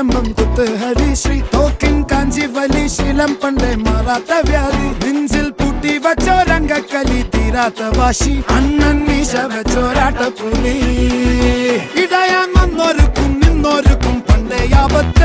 നിലമ്പം കുത്ത് ഹരിശ്രീ തോക്കിൻ കാഞ്ചി വലി ശീലം പണ്ടേ മാറാത്ത വ്യാധി നെഞ്ചിൽ പൂട്ടി വച്ചോരംഗക്കലി തീരാത്ത വാശി അണ്ണൻ മീശ വെച്ചോരാട്ട പുലി ഇടയാൻ വന്നോർക്കും നിന്നോർക്കും പണ്ടേ ആപത്ത്